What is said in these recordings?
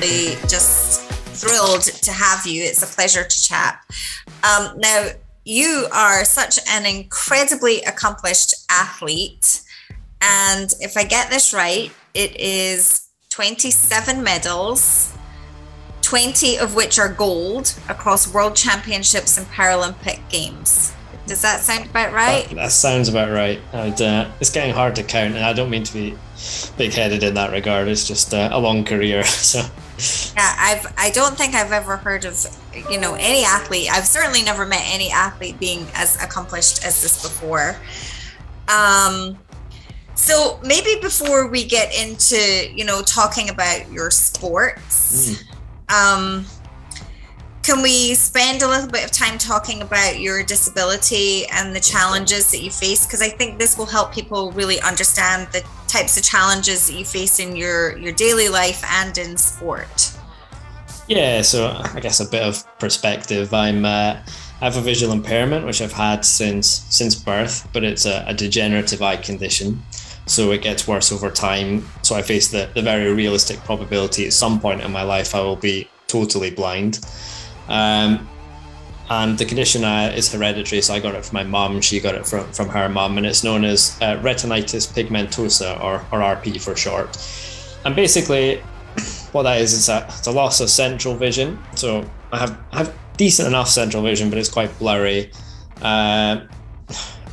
absolutely just thrilled to have you. It's a pleasure to chat. Now, you are such an incredibly accomplished athlete. And if I get this right, it is 27 medals, 20 of which are gold across World Championships and Paralympic Games. Does that sound about right? That sounds about right. It's getting hard to count, and I don't mean to be big-headed in that regard. It's just a long career. So yeah, I don't think I've ever heard of any athlete. I've certainly never met any athlete being as accomplished as this before. So maybe before we get into talking about your sports, can we spend a little bit of time talking about your disability and the challenges that you face? Because I think this will help people really understand the types of challenges that you face in your daily life and in sport. Yeah, so I guess a bit of perspective. I have a visual impairment, which I've had since birth, but it's a degenerative eye condition. So it gets worse over time. So I face the very realistic probability at some point in my life I will be totally blind. And the condition is hereditary, so I got it from my mum, she got it from her mum, and it's known as retinitis pigmentosa, or RP for short. And basically what that is, it's a loss of central vision. So I have decent enough central vision, but it's quite blurry. I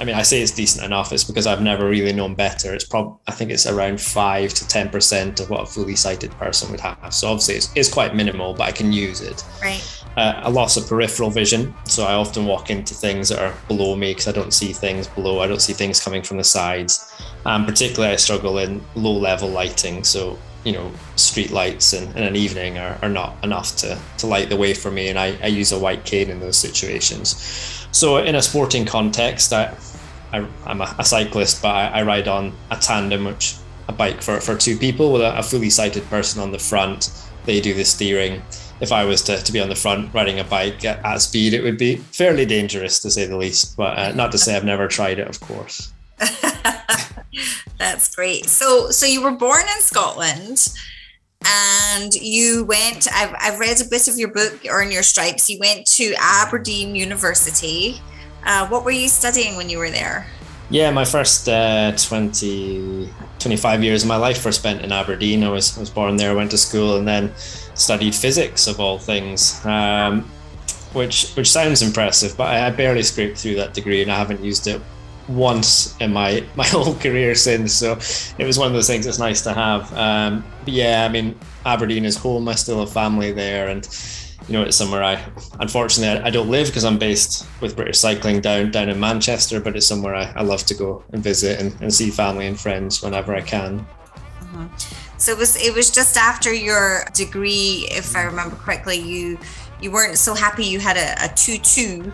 mean, I say it's decent enough, it's because I've never really known better. I think it's around 5 to 10% of what a fully sighted person would have. So obviously it's quite minimal, but I can use it. Right. A loss of peripheral vision. So I often walk into things that are below me because I don't see things below. I don't see things coming from the sides. Particularly I struggle in low level lighting. So, street lights in an evening are not enough to light the way for me. And I use a white cane in those situations. So in a sporting context, I'm a cyclist, but I ride on a tandem, a bike for two people with a fully sighted person on the front. They do the steering. If I was to be on the front riding a bike at speed, it would be fairly dangerous, to say the least. But not to say I've never tried it, of course. That's great. So you were born in Scotland, and you went. I've read a bit of your book, Earn Your Stripes. You went to Aberdeen University. What were you studying when you were there? Yeah, my first 25 years of my life were spent in Aberdeen. I was born there, went to school, and then studied physics, of all things, which sounds impressive, but I barely scraped through that degree, and I haven't used it once in my whole career since. So it was one of those things that's nice to have. But yeah, I mean, Aberdeen is home. I still have family there, and it's somewhere unfortunately I don't live because I'm based with British Cycling down in Manchester, but it's somewhere I love to go and visit and see family and friends whenever I can. Mm-hmm. So it was just after your degree, if I remember correctly, you weren't so happy you had a 2.2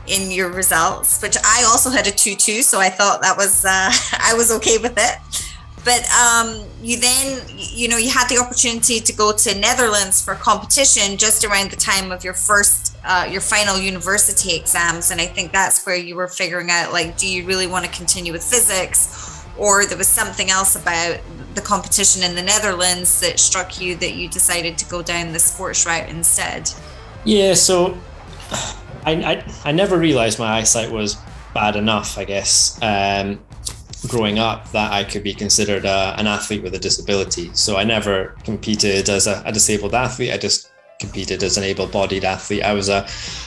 in your results, which I also had a 2.2, so I thought that was I was okay with it. But you then, you had the opportunity to go to Netherlands for competition just around the time of your final university exams. And I think that's where you were figuring out, do you really want to continue with physics? Or there was something else about the competition in the Netherlands that struck you that you decided to go down the sports route instead? Yeah, so I never realized my eyesight was bad enough, I guess. Growing up, that I could be considered an athlete with a disability. So I never competed as a disabled athlete. I just competed as an able-bodied athlete. I was a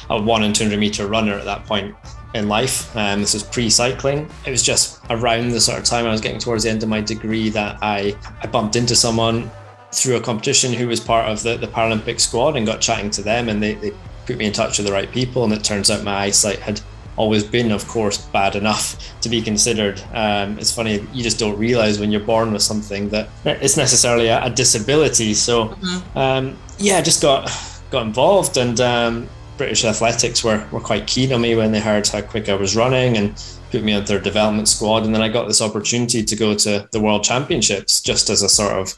1 and 200 meter runner at that point in life. This was pre-cycling. It was just around the sort of time I was getting towards the end of my degree that I bumped into someone through a competition who was part of the Paralympic squad, and got chatting to them, and they put me in touch with the right people. And it turns out my eyesight had always been, of course, bad enough to be considered. It's funny, you just don't realize when you're born with something that it's necessarily a disability. So I just got involved, and British Athletics were quite keen on me when they heard how quick I was running, and put me on their development squad. And then I got this opportunity to go to the World Championships just as a sort of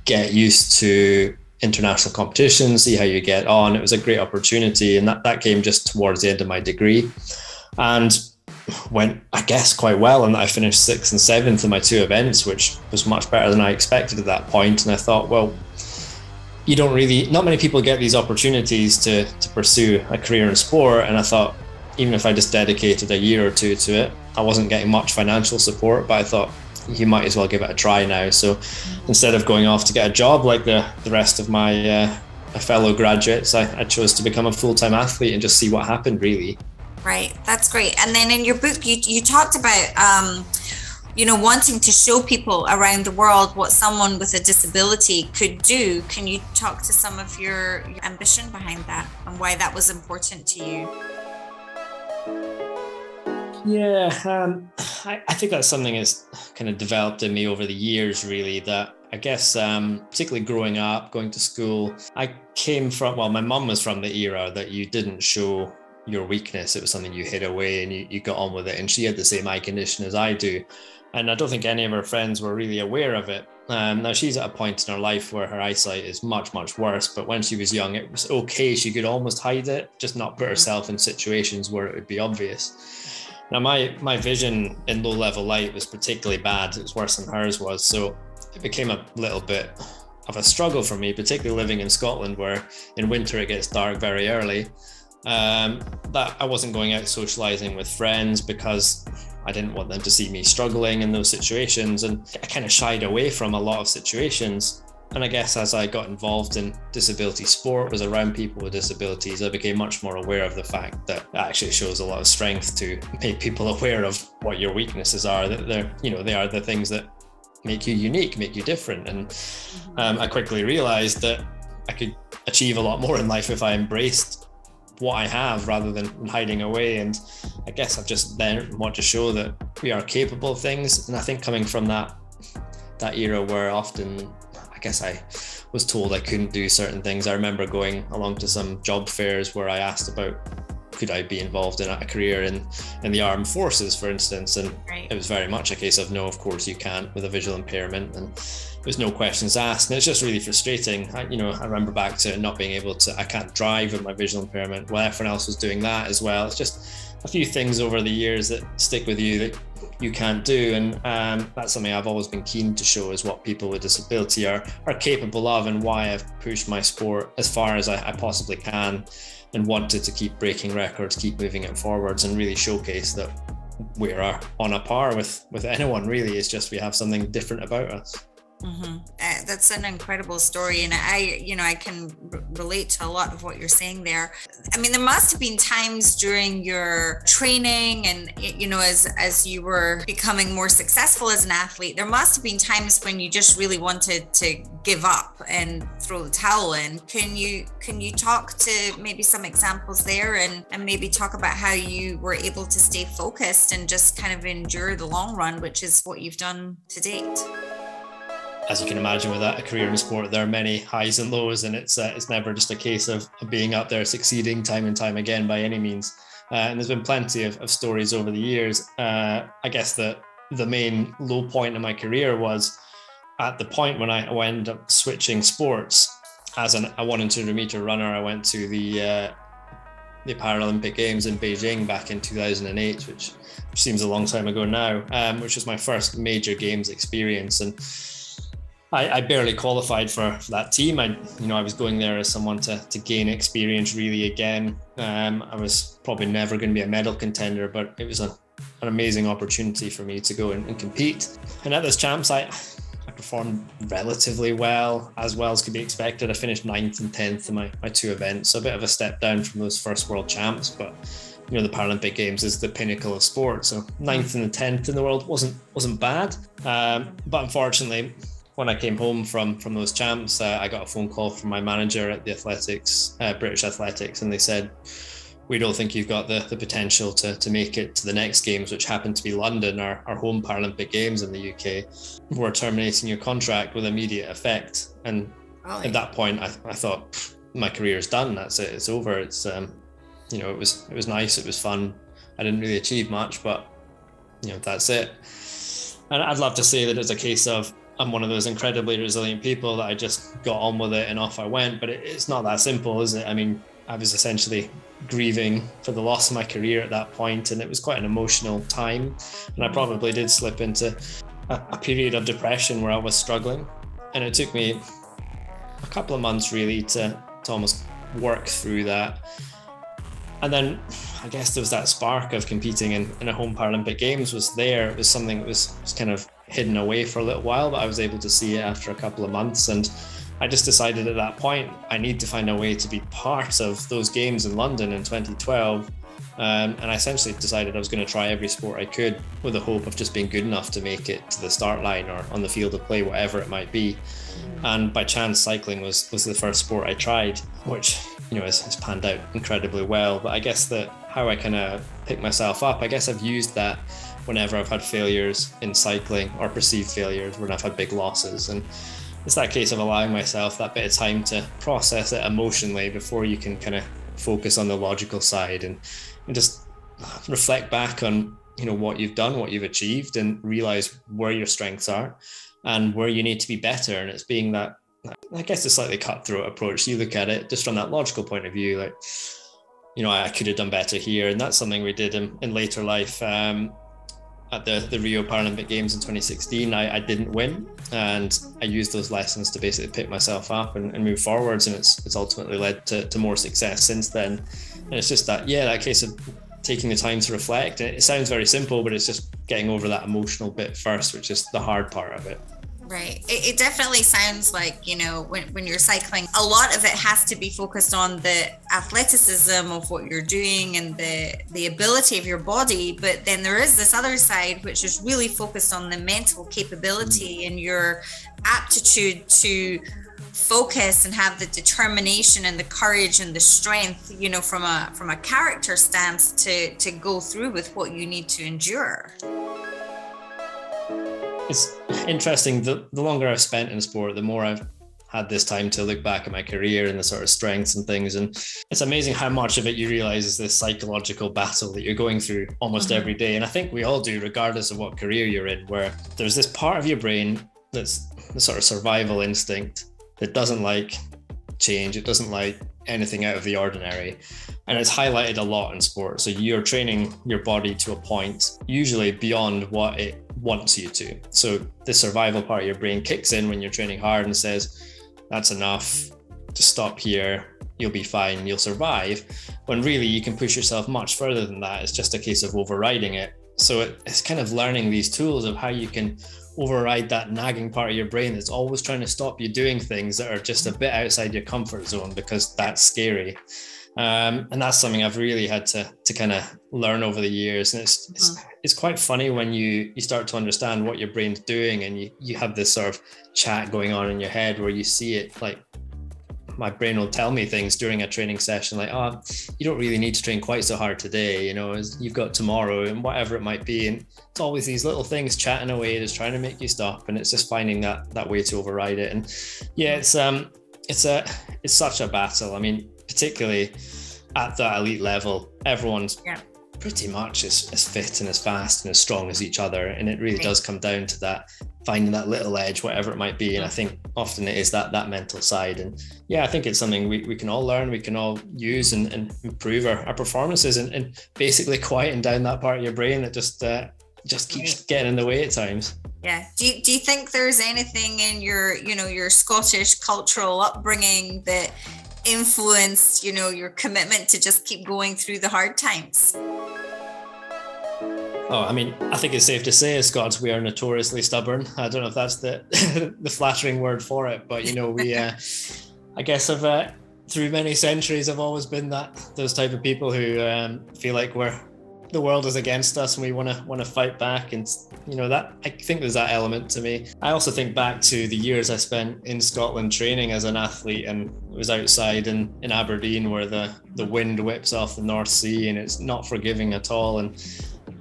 get used to international competitions, see how you get on. It was a great opportunity, and that came just towards the end of my degree, and went, I guess, quite well. And I finished 6th and 7th in my 2 events, which was much better than I expected at that point. And I thought, well, you don't really, not many people get these opportunities to pursue a career in sport. And I thought, even if I just dedicated a year or two to it, I wasn't getting much financial support, but I thought you might as well give it a try now. So instead of going off to get a job like the rest of my fellow graduates, I chose to become a full-time athlete and just see what happened, really. Right, that's great. And then in your book, you talked about, wanting to show people around the world what someone with a disability could do. Can you talk to some of your ambition behind that and why that was important to you? Yeah, I think that's something that's kind of developed in me over the years, really, that I guess, particularly growing up, going to school, I came from, well, my mum was from the era that you didn't show your weakness. It was something you hid away and you got on with it. And she had the same eye condition as I do. And I don't think any of her friends were really aware of it. Now she's at a point in her life where her eyesight is much, much worse. But when she was young, it was okay. She could almost hide it, just not put herself in situations where it would be obvious. Now my vision in low level light was particularly bad. It was worse than hers was. So it became a little bit of a struggle for me, particularly living in Scotland, where in winter it gets dark very early. That I wasn't going out socializing with friends because I didn't want them to see me struggling in those situations, and I kind of shied away from a lot of situations. And I guess as I got involved in disability sport, was around people with disabilities, I became much more aware of the fact that it actually shows a lot of strength to make people aware of what your weaknesses are, that they are the things that make you unique, make you different. And I quickly realized that I could achieve a lot more in life if I embraced what I have rather than hiding away. And I guess I've just then want to show that we are capable of things. And I think coming from that era where often I guess I was told I couldn't do certain things. I remember going along to some job fairs where I asked about could I be involved in a career in the armed forces, for instance, and It was very much a case of no, of course you can't with a visual impairment, and there's no questions asked. And it's just really frustrating. I remember back to not being able to, I can't drive with my visual impairment. Well, everyone else was doing that as well. It's just a few things over the years that stick with you that you can't do. And that's something I've always been keen to show, is what people with disability are capable of, and why I've pushed my sport as far as I possibly can, and wanted to keep breaking records, keep moving it forwards, and really showcase that we are on a par with anyone, really. It's just we have something different about us. Mm-hmm. That's an incredible story, and I can relate to a lot of what you're saying there. I mean, there must have been times during your training and as you were becoming more successful as an athlete, there must have been times when you just really wanted to give up and throw the towel in. Can you talk to maybe some examples there, and maybe talk about how you were able to stay focused and just kind of endure the long run, which is what you've done to date? As you can imagine, with a career in sport, there are many highs and lows, and it's never just a case of being up there succeeding time and time again by any means. And there's been plenty of stories over the years. I guess the main low point in my career was at the point when I ended up switching sports. As a 100 meter runner, I went to the Paralympic Games in Beijing back in 2008, which seems a long time ago now, which was my first major games experience. And I barely qualified for that team. I was going there as someone to gain experience really again. I was probably never going to be a medal contender, but it was an amazing opportunity for me to go and compete. And at those champs, I performed relatively well as could be expected. I finished 9th and 10th in my two events, so a bit of a step down from those first world champs, but the Paralympic Games is the pinnacle of sport. So 9th and 10th in the world wasn't bad. But unfortunately, when I came home from those champs, I got a phone call from my manager at the British Athletics, and they said, we don't think you've got the potential to make it to the next games, which happened to be London, our home Paralympic Games in the UK. We're terminating your contract with immediate effect. And At that point, I thought, my career is done. That's it. It's over. It's it was nice. It was fun. I didn't really achieve much, but that's it. And I'd love to say that it's a case of I'm one of those incredibly resilient people that I just got on with it and off I went, but it's not that simple, is it? I mean, I was essentially grieving for the loss of my career at that point, and it was quite an emotional time, and I probably did slip into a period of depression where I was struggling. And it took me a couple of months really to almost work through that. And then I guess there was that spark of competing in a home Paralympic Games was there. It was something that was kind of hidden away for a little while, but I was able to see it after a couple of months. And I just decided at that point, I need to find a way to be part of those games in London in 2012. And I essentially decided I was going to try every sport I could with the hope of just being good enough to make it to the start line or on the field of play, whatever it might be. And by chance, cycling was the first sport I tried, which, you know, has panned out incredibly well. But I guess that how I kind of pick myself up, I guess I've used that whenever I've had failures in cycling or perceived failures when I've had big losses. And it's that case of allowing myself that bit of time to process it emotionally before you can kind of focus on the logical side and just reflect back on, you know, what you've done, what you've achieved, and realize where your strengths are and where you need to be better. And it's being that, I guess, a slightly cutthroat approach. You look at it just from that logical point of view, like, you know, I could have done better here. And that's something we did in later life. At the Rio Paralympic Games in 2016, I didn't win, and I used those lessons to basically pick myself up and move forwards, and it's ultimately led to more success since then. And it's just that case of taking the time to reflect. And it sounds very simple, but it's just getting over that emotional bit first, which is the hard part of it. Right. It definitely sounds like, you know, when you're cycling, a lot of it has to be focused on the athleticism of what you're doing and the ability of your body. But then there is this other side, which is really focused on the mental capability and your aptitude to focus and have the determination and the courage and the strength, you know, from a character stance to go through with what you need to endure. It's interesting, the longer I've spent in sport, the more I've had this time to look back at my career and the sort of strengths and things. And it's amazing how much of it you realize is this psychological battle that you're going through almost every day. And I think we all do, regardless of what career you're in, where there's this part of your brain that's the sort of survival instinct that doesn't like change. It doesn't like anything out of the ordinary. And it's highlighted a lot in sport. So you're training your body to a point, usually beyond what it wants you to. So the survival part of your brain kicks in when you're training hard and says, that's enough, just stop here, you'll be fine, you'll survive. When really you can push yourself much further than that. It's just a case of overriding it. So it's kind of learning these tools of how you can override that nagging part of your brain that's always trying to stop you doing things that are just a bit outside your comfort zone, because that's scary. And that's something I've really had to kind of learn over the years. And it's quite funny when you start to understand what your brain's doing, and you have this sort of chat going on in your head where you see it, like my brain will tell me things during a training session like, oh, you don't really need to train quite so hard today, you know, you've got tomorrow and whatever it might be. And it's always these little things chatting away, just trying to make you stop. And it's just finding that way to override it. And yeah, it's such a battle. I mean, particularly at that elite level, everyone's pretty much as fit and as fast and as strong as each other. And it really does come down to that, finding that little edge, whatever it might be. And I think often it is that mental side. And yeah, I think it's something we can all learn, we can all use and improve our performances and basically quieten down that part of your brain that just keeps getting in the way at times. Yeah. Do you think there's anything in your Scottish cultural upbringing that influenced, you know, your commitment to just keep going through the hard times? Oh, I mean, I think it's safe to say as Scots, we are notoriously stubborn. I don't know if that's the the flattering word for it, but, you know, we, I guess through many centuries, have always been those type of people who feel like the world is against us and we want to fight back. And, you know, that I think there's that element to me. I also think back to the years I spent in Scotland training as an athlete, and it was outside in Aberdeen where the wind whips off the North Sea and it's not forgiving at all. And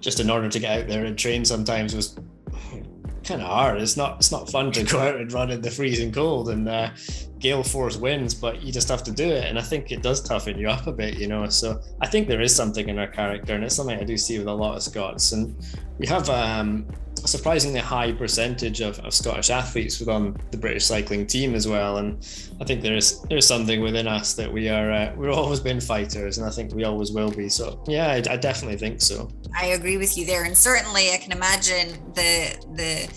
just in order to get out there and train sometimes was kind of hard. It's not fun to go out and run in the freezing cold and gale force winds, but you just have to do it. And I think it does toughen you up a bit, you know. So I think there is something in our character, and it's something I do see with a lot of Scots. And we have a surprisingly high percentage of Scottish athletes within the British cycling team as well. And I think there's something within us that we've always been fighters, and I think we always will be. So yeah, I definitely think so. I agree with you there, and certainly I can imagine the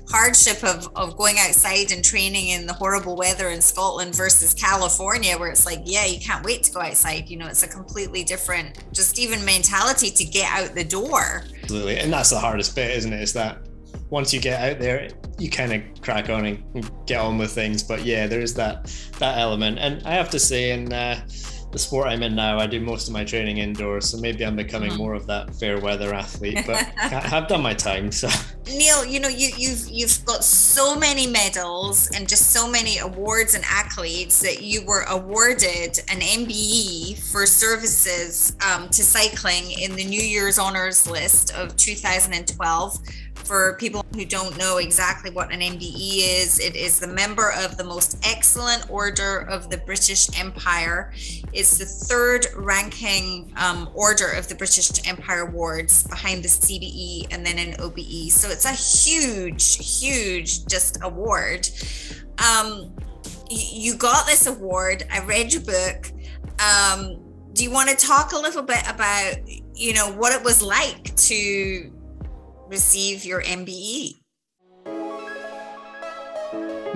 hardship of going outside and training in the horrible weather in Scotland versus California, where it's like, yeah, you can't wait to go outside. You know, it's a completely different, just even mentality to get out the door. Absolutely. And that's the hardest bit, isn't it? Is that once you get out there, you kind of crack on and get on with things. But yeah, there is that element. And I have to say, in the sport I'm in now, I do most of my training indoors, so maybe I'm becoming more of that fair weather athlete, but I've done my time. So Neil, you know, you've got so many medals and just so many awards and accolades that you were awarded an MBE for services to cycling in the New Year's Honours List of 2012. For people who don't know exactly what an MBE is, it is the member of the Most Excellent Order of the British Empire. It's the third ranking order of the British Empire Awards, behind the CBE and then an OBE. So it's a huge just award. You got this award. I read your book. Do you want to talk a little bit about, you know, what it was like to receive your MBE?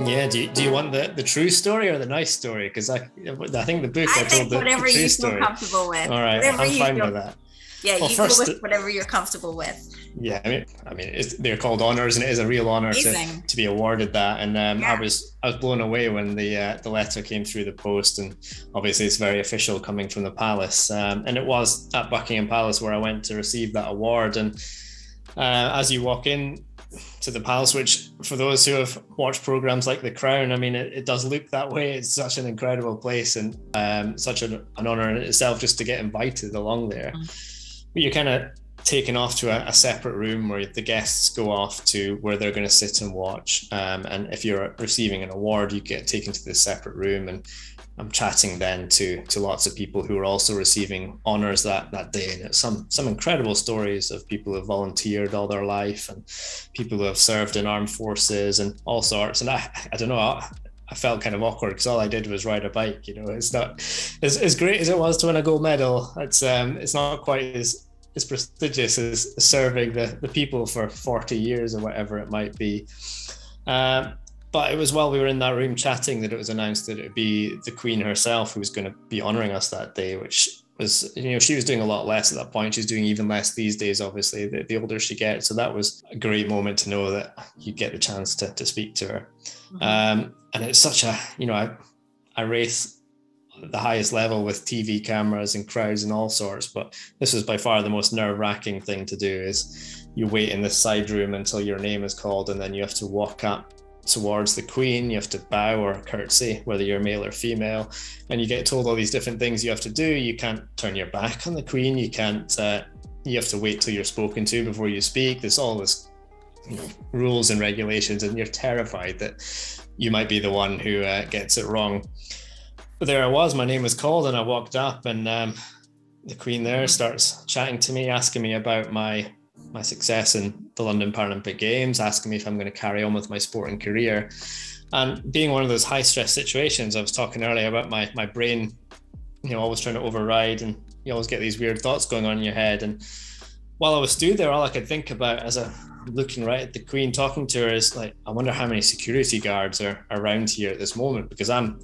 Yeah, do you want the true story or the nice story? Because I think the book I told whatever the true you story. Feel comfortable with. All right, I'm fine with that. Yeah, well, you go with whatever you're comfortable with. Yeah, I mean, they're called honours, and it is a real honour to be awarded that. And I was blown away when the letter came through the post, and obviously it's very official coming from the Palace. And it was at Buckingham Palace where I went to receive that award. And as you walk in to the Palace, which for those who have watched programs like The Crown, I mean, it does look that way. It's such an incredible place, and such an honour in itself just to get invited along there. But you're kind of taken off to a separate room where the guests go off to where they're going to sit and watch. And if you're receiving an award, you get taken to this separate room, and I'm chatting then to lots of people who are also receiving honours that day. And it's some incredible stories of people who have volunteered all their life, and people who have served in armed forces and all sorts. And I don't know, I felt kind of awkward because all I did was ride a bike. You know, it's not as great as it was to win a gold medal. It's not quite as prestigious as serving the people for 40 years or whatever it might be. But it was while we were in that room chatting that it was announced that it would be the Queen herself who was going to be honouring us that day, which was, you know, she was doing a lot less at that point. She's doing even less these days, obviously, the older she gets. So that was a great moment to know that you get the chance to speak to her. And it's such a, you know, I race at the highest level with TV cameras and crowds and all sorts, but this was by far the most nerve-wracking thing to do. Is you wait in this side room until your name is called, and then you have to walk up towards the Queen. You have to bow or curtsy, whether you're male or female, and you get told all these different things you have to do. You can't turn your back on the Queen. You can't. You have to wait till you're spoken to before you speak. There's all this, you know, rules and regulations, and you're terrified that you might be the one who gets it wrong. But there I was. My name was called, and I walked up, and the Queen there starts chatting to me, asking me about my success in the London Paralympic Games, asking me if I'm going to carry on with my sporting career. And being one of those high stress situations, I was talking earlier about my brain, you know, always trying to override, and you always get these weird thoughts going on in your head. And while I was stood there, all I could think about as I'm looking right at the Queen, talking to her, is like, I wonder how many security guards are around here at this moment, because I'm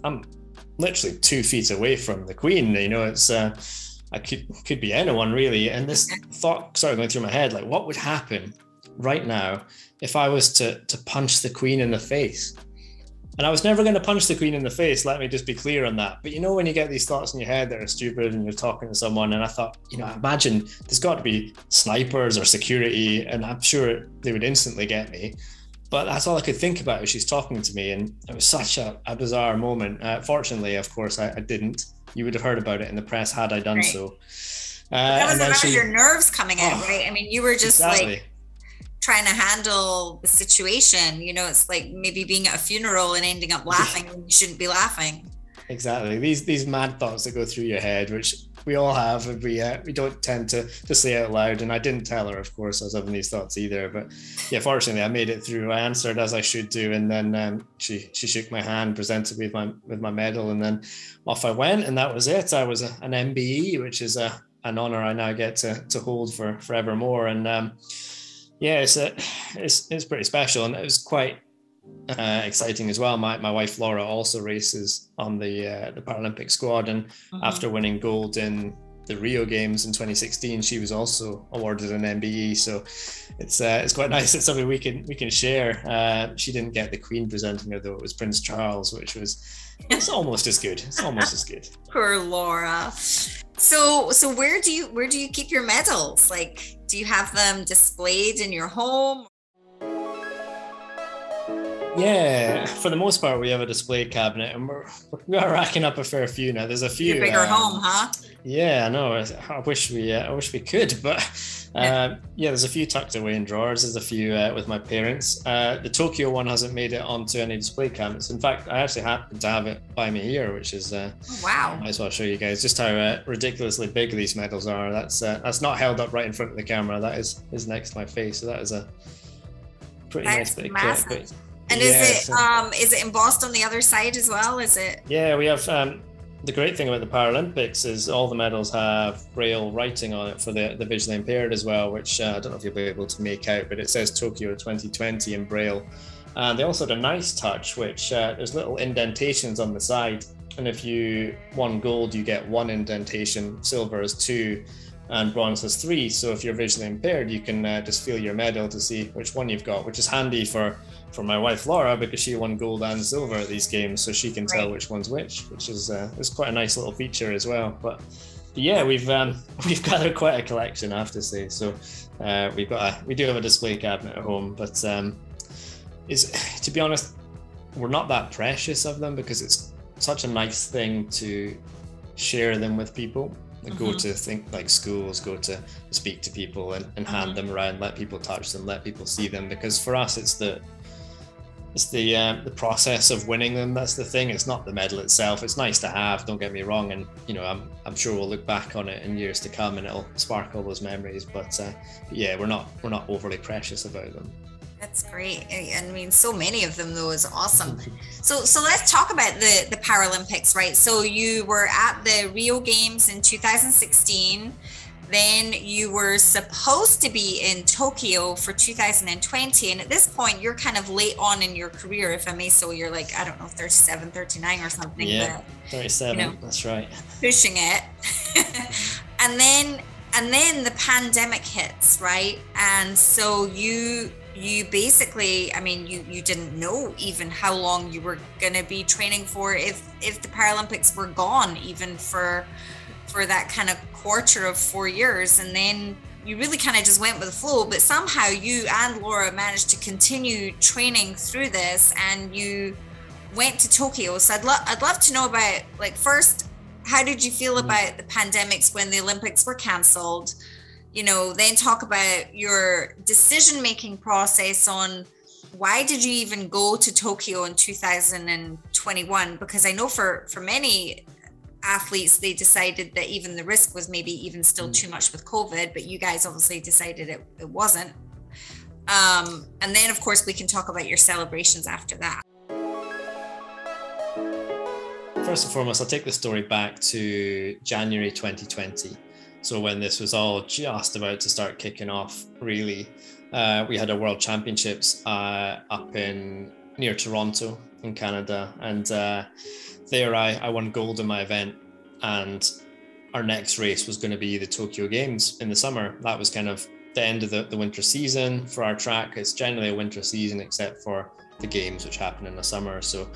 literally 2 feet away from the Queen. You know, it's I could be anyone really. And this thought started going through my head, like, what would happen right now if I was to punch the Queen in the face? And I was never going to punch the Queen in the face, let me just be clear on that. But you know, when you get these thoughts in your head that are stupid and you're talking to someone, and I thought, you know, imagine there's got to be snipers or security, and I'm sure they would instantly get me. But that's all I could think about as she's talking to me. And it was such a bizarre moment. Fortunately, of course, I didn't. You would have heard about it in the press had I done so. That was about your nerves coming out, right? I mean, you were just like trying to handle the situation. You know, it's like maybe being at a funeral and ending up laughing when you shouldn't be laughing. Exactly. These mad thoughts that go through your head, which we all have, and we don't tend to say out loud. And I didn't tell her, of course, I was having these thoughts either. But yeah, fortunately, I made it through. I answered as I should do, and then she shook my hand, presented me with my medal, and then off I went. And that was it. I was an MBE, which is an honour I now get to hold for forevermore. And Yeah, it's pretty special, and it was quite exciting as well. My wife Laura also races on the Paralympic squad, and after winning gold in the Rio Games in 2016, she was also awarded an MBE. So it's quite nice. It's something we can share. She didn't get the Queen presenting her, though. It was Prince Charles, which it's almost as good. It's almost as good. Poor Laura. So where do you keep your medals? Like, do you have them displayed in your home? Yeah, for the most part, we have a display cabinet, and we are racking up a fair few now. There's a few. Your bigger home, huh? Yeah, I know. I wish we could, but yeah, there's a few tucked away in drawers. There's a few with my parents. The Tokyo one hasn't made it onto any display cabinets. In fact, I actually happen to have it by me here, which is wow. Might as well show you guys just how ridiculously big these medals are. That's not held up right in front of the camera. That is next to my face. So that is a pretty nice big clip. And is it embossed on the other side as well? Is it? Yeah, we have. The great thing about the Paralympics is all the medals have Braille writing on it for the visually impaired as well, which I don't know if you'll be able to make out, but it says Tokyo 2020 in Braille. And they also had a nice touch, which there's little indentations on the side. And if you won gold, you get 1 indentation, silver is 2, and bronze is 3. So if you're visually impaired, you can just feel your medal to see which one you've got, which is handy for my wife Laura, because she won gold and silver at these games, so she can tell which one's which is quite a nice little feature as well. But yeah, we've gathered quite a collection, I have to say. So we do have a display cabinet at home, but to be honest, we're not that precious of them, because it's such a nice thing to share them with people. Go to think like schools, go to speak to people and hand them around, let people touch them, let people see them, because for us it's the process of winning them. That's the thing. It's not the medal itself. It's nice to have, don't get me wrong, and I'm sure we'll look back on it in years to come and it'll spark all those memories, but yeah, we're not overly precious about them. That's great. I mean, so many of them though is awesome. So let's talk about the Paralympics, right? So you were at the Rio Games in 2016. Then you were supposed to be in Tokyo for 2020. And at this point, you're kind of late on in your career, if I may. So you're like, I don't know, 37, 39 or something. Yeah, 37, that's right. Pushing it. and then the pandemic hits, right? And so you basically, I mean, you didn't know even how long you were going to be training for if the Paralympics were gone, even for that kind of quarter of 4 years. And then you really kind of just went with the flow, but somehow you and Laura managed to continue training through this, and you went to Tokyo. So I'd love to know about, like, first, how did you feel about the pandemics when the Olympics were canceled? Then talk about your decision-making process on why did you even go to Tokyo in 2021? Because I know for many athletes, they decided that even the risk was maybe even still too much with COVID, but you guys obviously decided it wasn't. And then of course we can talk about your celebrations after that. First and foremost, I'll take the story back to January 2020. So when this was all just about to start kicking off, really, we had a World Championships up near Toronto in Canada, and there I won gold in my event, and our next race was going to be the Tokyo Games in the summer. That was kind of the end of the winter season for our track. It's generally a winter season except for the games, which happen in the summer. So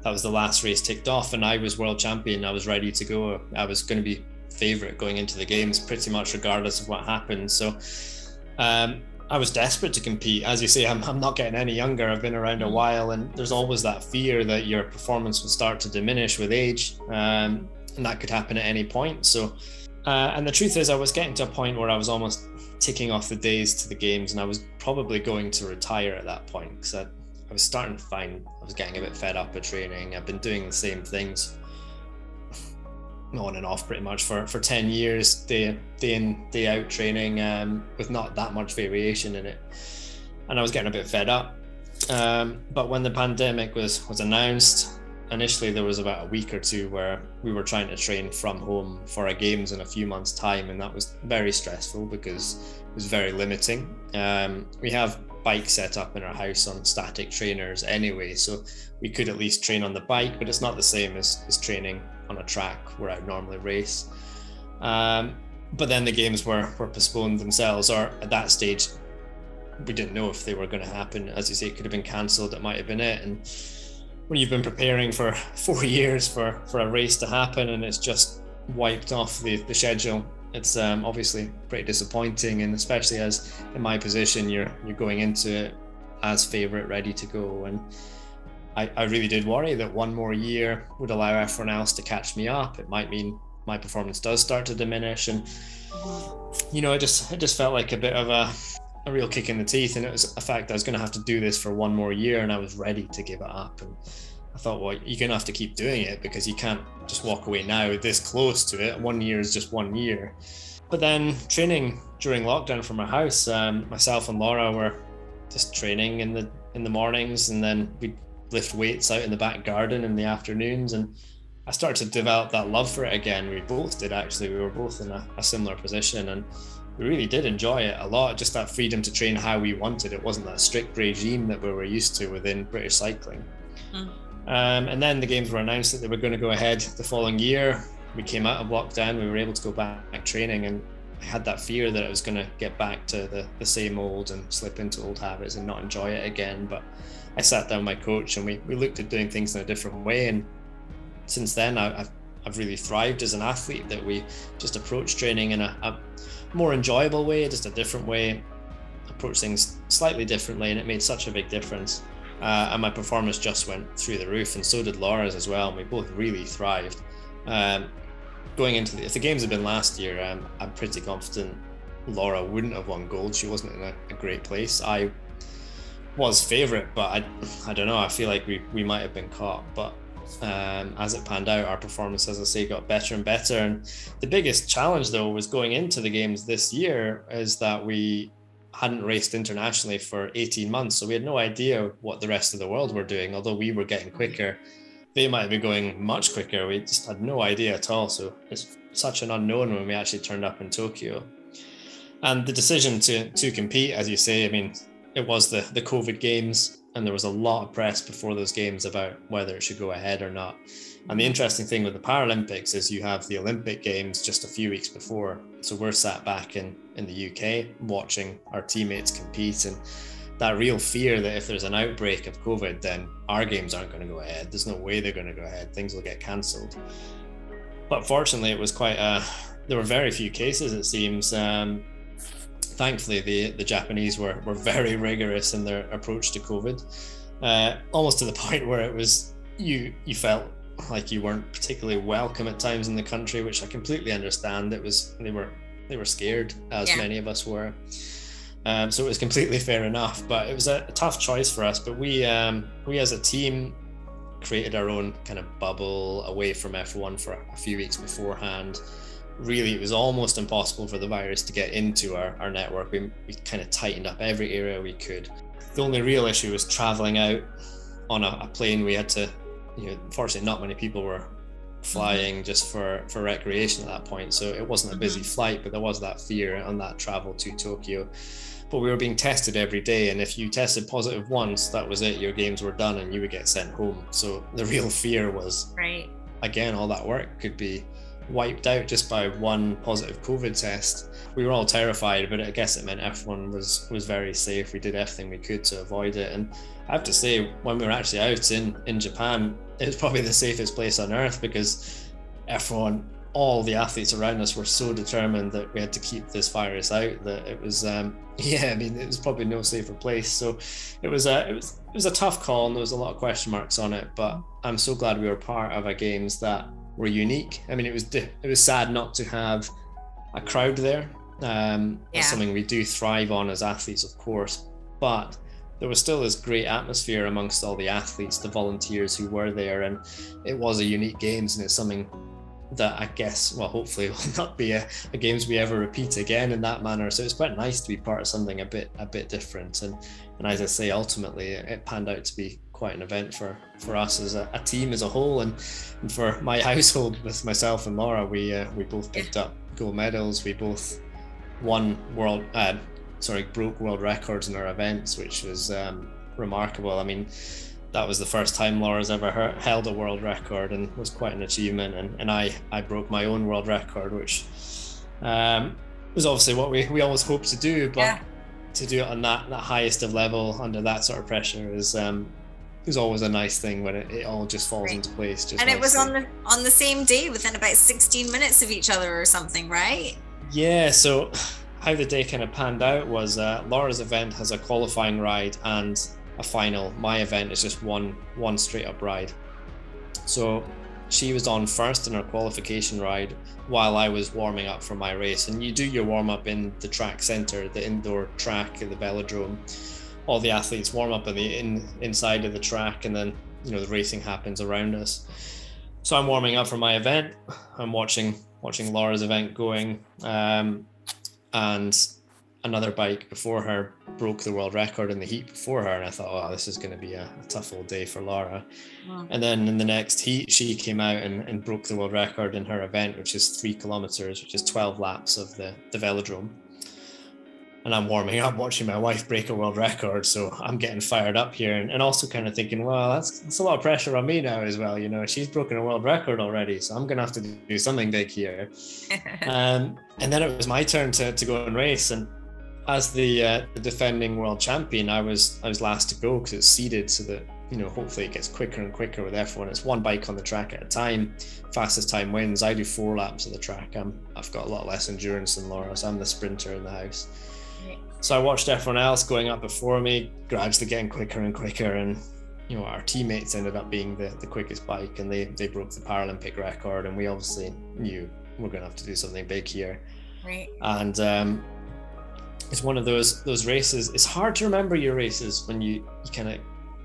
that was the last race ticked off, and I was world champion. I was ready to go. I was going to be favorite going into the games pretty much regardless of what happened. So I was desperate to compete. As you say, I'm not getting any younger. I've been around a while, and there's always that fear that your performance will start to diminish with age, and that could happen at any point. So and the truth is, I was getting to a point where I was almost ticking off the days to the games, and I was probably going to retire at that point, because I was starting to find I was getting a bit fed up with training. I've been doing the same things on and off pretty much for 10 years, day in, day out training, with not that much variation in it. And I was getting a bit fed up. But when the pandemic was announced, initially there was about a week or two where we were trying to train from home for our games in a few months' time, and that was very stressful because it was very limiting. We have bikes set up in our house on static trainers anyway, so we could at least train on the bike, but it's not the same as training on a track where I normally race. But then the games were postponed themselves, or at that stage we didn't know if they were going to happen. As you say, it could have been cancelled, it might have been it. And when you've been preparing for 4 years for a race to happen and it's just wiped off the schedule, it's obviously pretty disappointing. And especially as in my position, you're going into it as favourite, ready to go. And I really did worry that one more year would allow everyone else to catch me up. It might mean my performance does start to diminish. And it just felt like a bit of a real kick in the teeth, and it was a fact that I was going to have to do this for one more year, and I was ready to give it up. And I thought, well, you're going to have to keep doing it because you can't just walk away now this close to it. 1 year is just 1 year. But then training during lockdown from our house, myself and Laura were just training in the mornings, and then we'd lift weights out in the back garden in the afternoons, and I started to develop that love for it again. We both did, actually. We were both in a similar position, and we really did enjoy it a lot, just that freedom to train how we wanted. It wasn't that strict regime that we were used to within British cycling. And then the games were announced that they were going to go ahead the following year. We came out of lockdown, we were able to go back training, and I had that fear that I was going to get back to the same old and slip into old habits and not enjoy it again. But I sat down with my coach and we looked at doing things in a different way. And since then, I've really thrived as an athlete, that we just approach training in a more enjoyable way, just a different way, approach things slightly differently, and it made such a big difference. And my performance just went through the roof, and so did Laura's as well, and we both really thrived. Going into if the games had been last year, I'm pretty confident Laura wouldn't have won gold. She wasn't in a great place. I was favourite, but I don't know, I feel like we might have been caught. But as it panned out, our performance, as I say, got better and better. And the biggest challenge, though, was going into the games this year is that we hadn't raced internationally for 18 months, so we had no idea what the rest of the world were doing. Although we were getting quicker, they might be going much quicker. We just had no idea at all. So it's such an unknown when we actually turned up in Tokyo. And the decision to compete, as you say, I mean, it was the COVID games, and there was a lot of press before those games about whether it should go ahead or not. And the interesting thing with the Paralympics is you have the Olympic Games just a few weeks before. So we're sat back in the UK watching our teammates compete, and that real fear that if there's an outbreak of COVID, then our games aren't going to go ahead. There's no way they're going to go ahead. Things will get cancelled. But fortunately, it was there were very few cases, it seems. Thankfully, the Japanese were very rigorous in their approach to COVID, almost to the point where it was you felt like you weren't particularly welcome at times in the country, which I completely understand. It was they were scared, as many of us were. So it was completely fair enough, but it was a tough choice for us. But we as a team created our own kind of bubble away from F1 for a few weeks beforehand. Really, it was almost impossible for the virus to get into our network. We kind of tightened up every area we could. The only real issue was traveling out on a plane. We had to, fortunately not many people were flying just for recreation at that point. So it wasn't a busy flight, but there was that fear on that travel to Tokyo. But we were being tested every day, and if you tested positive once, that was it. Your games were done and you would get sent home. So the real fear was, again, all that work could be wiped out just by one positive COVID test. We were all terrified, but I guess it meant everyone was very safe. We did everything we could to avoid it. And I have to say, when we were actually out in Japan, it was probably the safest place on earth, because all the athletes around us were so determined that we had to keep this virus out, that it was it was probably no safer place. So it was a tough call, and there was a lot of question marks on it, but I'm so glad we were part of a games that were unique. I mean, it was sad not to have a crowd there. That's something we do thrive on as athletes, of course, but there was still this great atmosphere amongst all the athletes, the volunteers who were there, and it was a unique games, and it's something that I guess, well, hopefully will not be a games we ever repeat again in that manner. So it's quite nice to be part of something a bit different, and as I say, ultimately it panned out to be quite an event for us as a team as a whole, and for my household with myself and Laura. We both picked up gold medals. We both broke world records in our events, which was remarkable. I mean, that was the first time Laura's ever held a world record, and was quite an achievement. And I broke my own world record, which was obviously what we always hoped to do, but to do it on that highest of level under that sort of pressure is always a nice thing when it all just falls into place. And it was on the same day, within about 16 minutes of each other or something, right? Yeah. So how the day kind of panned out was Laura's event has a qualifying ride and a final. My event is just one straight up ride. So she was on first in her qualification ride while I was warming up for my race. And you do your warm up in the track center, the indoor track at the velodrome. All the athletes warm up in the inside of the track, and then the racing happens around us. So I'm warming up for my event. I'm watching Laura's event going, and another bike before her broke the world record in the heat before her, and I thought, oh, this is going to be a tough old day for Laura. Wow. And then in the next heat, she came out and broke the world record in her event, which is 3 kilometers, which is 12 laps of the velodrome. And I'm warming up watching my wife break a world record, so I'm getting fired up here, and also kind of thinking, well, that's a lot of pressure on me now as well. She's broken a world record already, so I'm gonna have to do something big here. And then it was my turn to go and race, and as the defending world champion, I was last to go because it's seeded, so that hopefully it gets quicker and quicker with everyone. It's one bike on the track at a time. Fastest time wins. I do 4 laps of the track. I've got a lot less endurance than Laura, so I'm the sprinter in the house. So I watched everyone else going up before me, gradually getting quicker and quicker, and our teammates ended up being the quickest bike, and they broke the Paralympic record, and we obviously knew we're going to have to do something big here. Right. And it's one of those races. It's hard to remember your races when you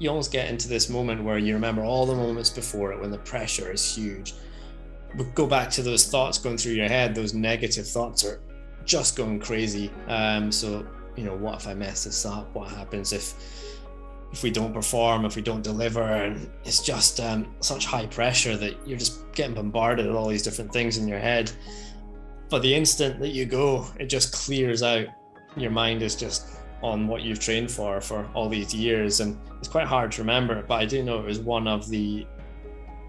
almost get into this moment where you remember all the moments before it when the pressure is huge. But go back to those thoughts going through your head. Those negative thoughts are just going crazy. So what if I mess this up? What happens if we don't perform, if we don't deliver? And it's just such high pressure that you're just getting bombarded with all these different things in your head. But the instant that you go, it just clears out. Your mind is just on what you've trained for all these years, and it's quite hard to remember, but I do know it was one of the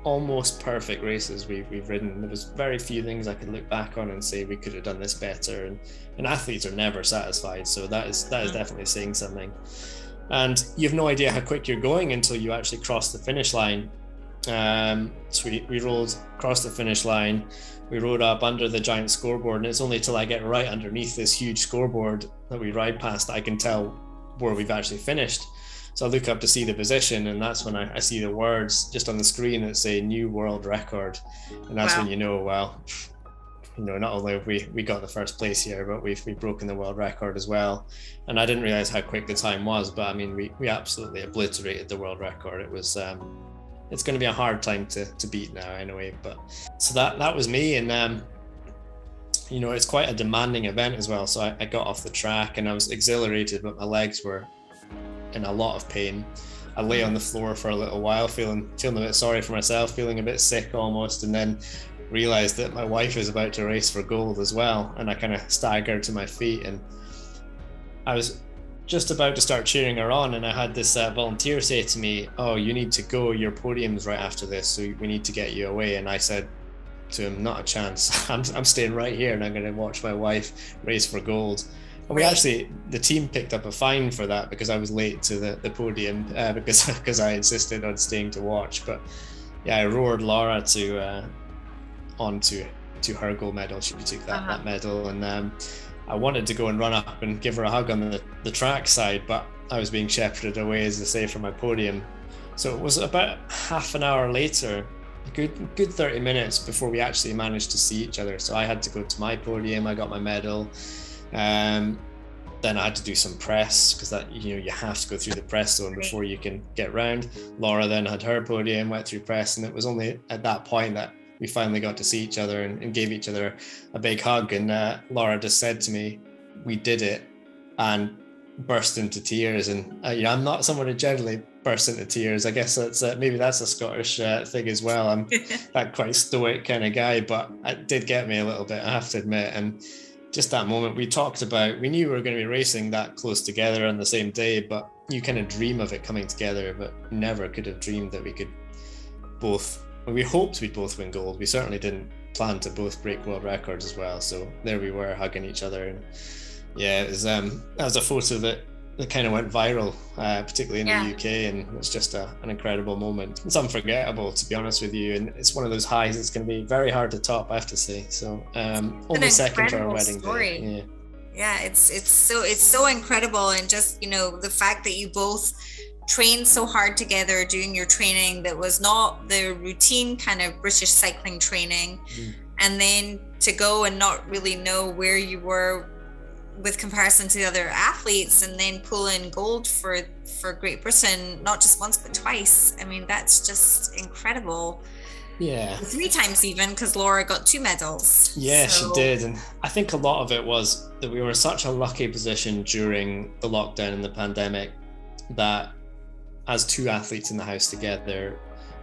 almost perfect races we've ridden. There was very few things I could look back on and say we could have done this better, and athletes are never satisfied, so that is definitely saying something. And you have no idea how quick you're going until you actually cross the finish line. So we rolled across the finish line. We rode up under the giant scoreboard, and it's only till I get right underneath this huge scoreboard that we ride past that I can tell where we've actually finished. So I look up to see the position, and that's when I see the words just on the screen that say new world record. And that's when not only have we got the first place here, but we've broken the world record as well. And I didn't realize how quick the time was, but I mean, we absolutely obliterated the world record. It was it's going to be a hard time to beat now anyway. But so that was me, and it's quite a demanding event as well. So I got off the track and I was exhilarated, but my legs were in a lot of pain. I lay on the floor for a little while, feeling a bit sorry for myself, feeling a bit sick almost, and then realized that my wife was about to race for gold as well. And I kind of staggered to my feet, and I was just about to start cheering her on, and I had this volunteer say to me, "Oh, you need to go, your podium's right after this, so we need to get you away." And I said to him, "Not a chance. I'm staying right here, and I'm going to watch my wife race for gold." And the team picked up a fine for that because I was late to the podium because I insisted on staying to watch. But yeah, I roared Laura onto her gold medal. She took that medal, and I wanted to go and run up and give her a hug on the track side, but I was being shepherded away, as they say, from my podium. So it was about half an hour later, a good 30 minutes before we actually managed to see each other. So I had to go to my podium. I got my medal. Then I had to do some press because that you have to go through the press zone before you can get round. Laura then had her podium, went through press, and it was only at that point that we finally got to see each other and gave each other a big hug. And Laura just said to me, "We did it," and burst into tears. And I'm not someone who generally burst into tears. I guess that's maybe that's a Scottish thing as well. I'm that quite stoic kind of guy, but it did get me a little bit, I have to admit. And just that moment we talked about, we knew we were going to be racing that close together on the same day, but you kind of dream of it coming together, but never could have dreamed that we could both, we hoped we'd both win gold. We certainly didn't plan to both break world records as well. So there we were hugging each other. And yeah, it was, that was a photo that kind of went viral, particularly in the UK, and it's just an incredible moment. It's unforgettable, to be honest with you, and it's one of those highs that's going to be very hard to top, I have to say. So only second to our wedding day. Yeah, it's so incredible, and just, you know, the fact that you both trained so hard together, doing your training that was not the routine kind of British cycling training, and then to go and not really know where you were with comparison to the other athletes, and then pull in gold for Great Britain, not just once but twice. I mean, that's just incredible. Yeah, 3 times even, because Laura got 2 medals. Yeah, she did. And I think a lot of it was that we were in such a lucky position during the lockdown and the pandemic that as 2 athletes in the house together,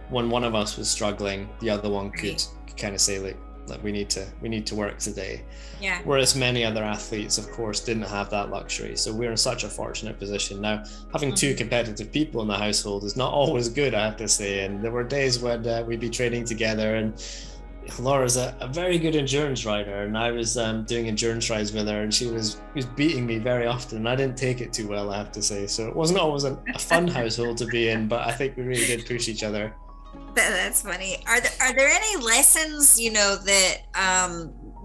when one of us was struggling, the other one could kind of say, like we need to work today. Yeah. Whereas many other athletes, of course, didn't have that luxury. So we're in such a fortunate position. Now, having 2 competitive people in the household is not always good, I have to say. And there were days when we'd be training together, and Laura's a very good endurance rider, and I was doing endurance rides with her, and she was beating me very often, and I didn't take it too well, I have to say. So it wasn't always a fun household to be in, but I think we really did push each other. That's funny. Are there any lessons, you know, that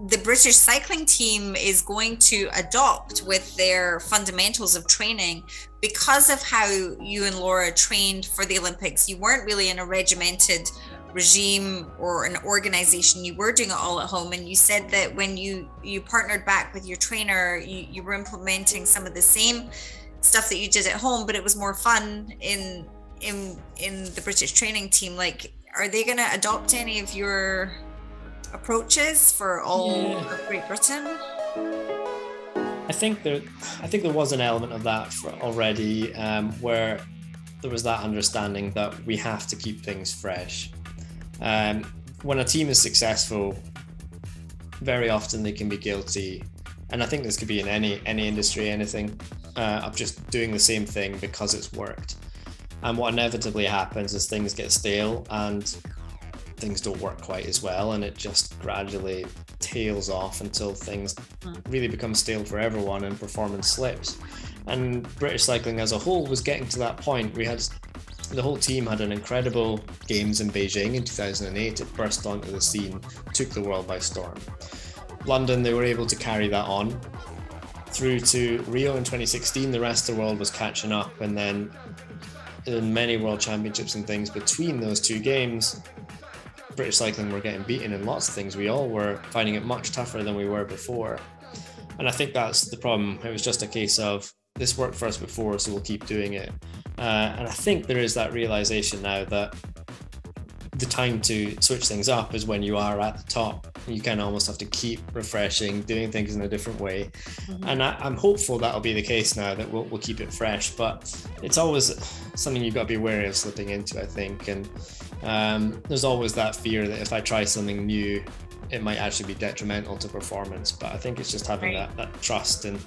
the British cycling team is going to adopt with their fundamentals of training because of how you and Laura trained for the Olympics? You weren't really in a regimented regime or an organization. You were doing it all at home, and you said that when you partnered back with your trainer, you were implementing some of the same stuff that you did at home, but it was more fun in the British training team. Like, are they going to adopt any of your approaches for all of Great Britain? I think there was an element of that already, where there was that understanding that we have to keep things fresh. When a team is successful, very often they can be guilty, and I think this could be in any industry, anything, of just doing the same thing because it's worked. And what inevitably happens is things get stale and things don't work quite as well, and it just gradually tails off until things really become stale for everyone and performance slips. And British cycling as a whole was getting to that point. The whole team had an incredible games in Beijing in 2008. It burst onto the scene, took the world by storm. London, they were able to carry that on through to Rio in 2016. The rest of the world was catching up, and then in many world championships and things between those 2 games, British cycling were getting beaten in lots of things. We all were finding it much tougher than we were before. And I think that's the problem. It was just a case of, this worked for us before, so we'll keep doing it. And I think there is that realization now that the time to switch things up is when you are at the top. You kind of almost have to keep refreshing, doing things in a different way. And I'm hopeful that'll be the case now, that we'll keep it fresh. But it's always something you've got to be wary of slipping into, I think. And there's always that fear that if I try something new, it might actually be detrimental to performance. But I think it's just having that trust, and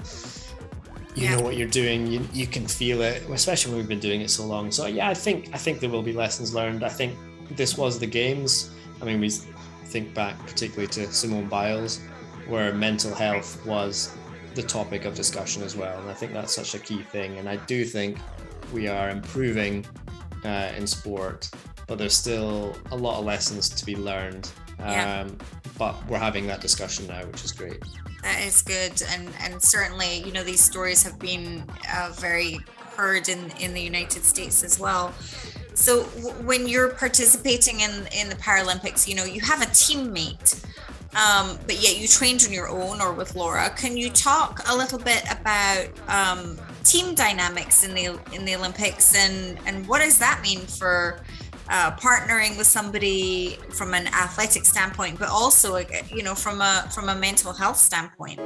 you know what you're doing. You can feel it, especially when we've been doing it so long. So yeah, I think there will be lessons learned. I think this was the games. I mean, we think back particularly to Simone Biles, where mental health was the topic of discussion as well. And I think that's such a key thing. And I do think we are improving in sport, but there's still a lot of lessons to be learned. But we're having that discussion now, which is great. That is good. And certainly, you know, these stories have been very heard in the United States as well. So when you're participating in the Paralympics, you know, you have a teammate, but yet you trained on your own or with Laura. Can you talk a little bit about team dynamics in the Olympics, and what does that mean for partnering with somebody from an athletic standpoint, but also, you know, from a mental health standpoint?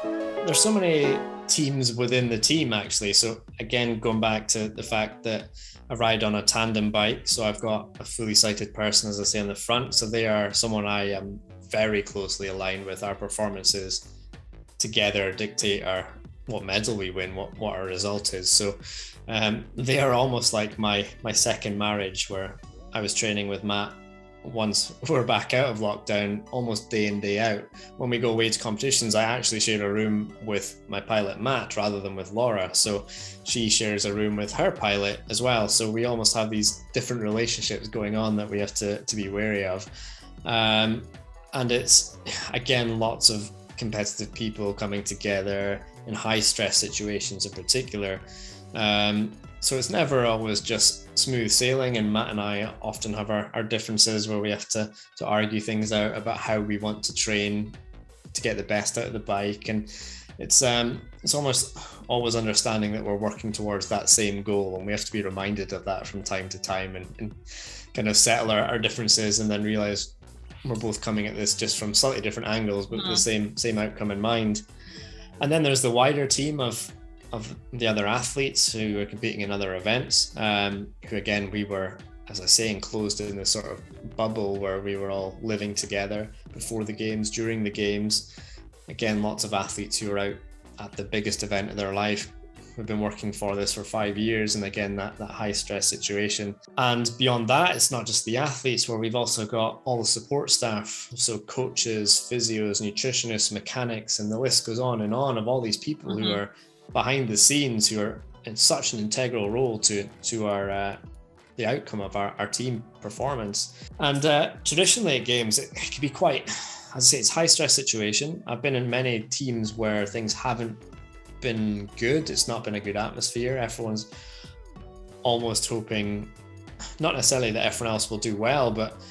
There's so many teams within the team, actually. So again, going back to the fact that I ride on a tandem bike, so I've got a fully sighted person, as I say, on the front. So they are someone I am very closely aligned with. Our performances together dictate what medal we win, what our result is. So they are almost like my second marriage, where I was training with Matt once we're back out of lockdown, almost day in, day out. When we go away to competitions, I actually share a room with my pilot Matt rather than with Laura. So she shares a room with her pilot as well. So we almost have these different relationships going on that we have to be wary of. And it's, again, lots of competitive people coming together in high stress situations in particular. So it's never always just smooth sailing, and Matt and I often have our differences where we have to argue things out about how we want to train to get the best out of the bike. And it's almost always understanding that we're working towards that same goal, and we have to be reminded of that from time to time, and kind of settle our differences, and then realize we're both coming at this just from slightly different angles, but the same outcome in mind. And then there's the wider team of the other athletes who are competing in other events, who again, we were, as I say, enclosed in this sort of bubble where we were all living together before the games, during the games. Again, lots of athletes who are out at the biggest event of their life. We've been working for this for 5 years, and again, that high stress situation. And beyond that, it's not just the athletes, where we've also got all the support staff, so coaches, physios, nutritionists, mechanics, and the list goes on and on, of all these people who are behind the scenes, who are in such an integral role to our the outcome of our team performance. And traditionally at games, it can be quite, as I say, it's high stress situation. I've been in many teams where things haven't been good. It's not been a good atmosphere. Everyone's almost hoping, not necessarily that everyone else will do well, but